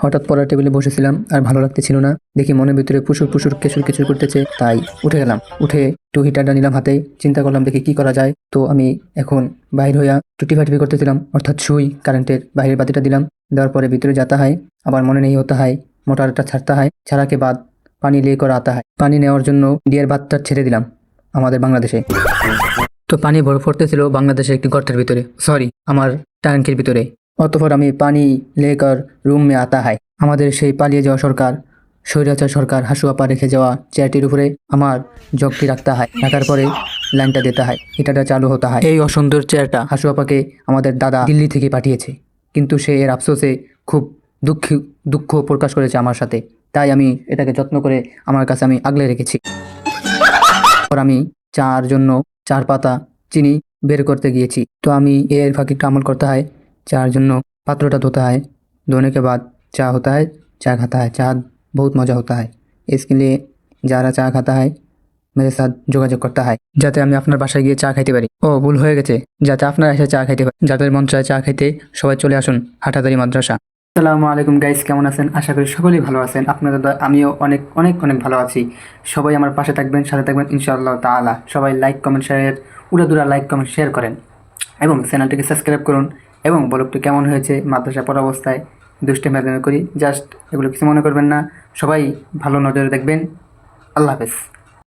হঠাৎ পড়ার টেবিলে বসেছিলাম আর ভালো লাগতেছিল না, দেখি মনের ভিতরে পুশুর পুশুর কেঁচুর কেঁচুর করতেছে, তাই উঠে গেলাম। উঠে একটু হিটারটা নিলাম হাতে, চিন্তা করলাম দেখি কি করা যায়। তো আমি এখন বাইর হইয়া একটু টিপাটিপি করতেছিলাম, অর্থাৎ সুই কারেন্টের বাইরের বাতিটা দিলাম। দেওয়ার পরে ভিতরে যাতা হয়, আবার মনে নেই হতে হয়, মোটরটা ছাড়তে হয়, ছাড়াকে বাদ পানি লে করে আতা হয়। পানি নেওয়ার জন্য ইন্ডিয়ার বাদটা ছেড়ে দিলাম আমাদের বাংলাদেশে। তো পানি ভরে পড়তেছিল বাংলাদেশের একটি গর্তের ভিতরে, সরি আমার ট্যাঙ্কের ভিতরে। অতঃপর আমি পানি লেकर रूम में आता है। আমাদের সেই পালিয়ে যাওয়া সরকার, স্বৈরাচার সরকার হাসুয়াপা রেখে যাওয়া চেয়ারটির উপরে আমার জগটি রাখতে হয়, রাখার পরে লাইনটা দিতে হয়, হিটারটা চালু হতে হয়। এই অসুন্দর চেয়ারটা হাসুয়াপাকে আমাদের দাদা দিল্লি থেকে পাঠিয়েছে, কিন্তু সে এর আফসোসে খুব দুঃখ প্রকাশ করেছে আমার সাথে, তাই আমি এটাকে যত্ন করে আমার কাছে আমি আগলে রেখেছি। পর আমি চার জন্য 4 পাতা চিনি বের করতে গিয়েছি। तो আমি এর ফাঁকে একটা আমল करता है, चार जन्नो पात्रोटा धोता है, धोने के बाद चाय होता है, चाय खाता है, चाय बहुत मज़ा होता है। इसके लिए যারা চা खाता है मेरे साथ যোগাযোগ করতে হয়, যাতে আমি আপনার বাসায় গিয়ে চা খাইতে পারি। ও ভুল হয়ে গেছে, যাতে আপনারা এসে চা খাইতে পারেন। যাদের মন চায় চা খাইতে সবাই চলে আসুন হাটাদারি মাদ্রাসা। আসসালামু আলাইকুম গাইস, কেমন আছেন? আশা করি সকলেই ভালো আছেন। আপনাদের আমিও অনেক অনেক অনেক ভালো আছি। সবাই আমার পাশে থাকবেন, সাথে থাকবেন ইনশাআল্লাহ তাআলা। সবাই লাইক কমেন্ট শেয়ার, উড়াদুরা লাইক কমেন্ট শেয়ার করেন এবং চ্যানেলটিকে সাবস্ক্রাইব করুন এবং ব্লগটি কেমন হয়েছে মাদ্রাসা পড়া অবস্থায় দুষ্টামি করি, জাস্ট এগুলো কিছু মনে করবেন না। সবাই ভালো নজরে দেখবেন। আল্লাহ হাফেজ।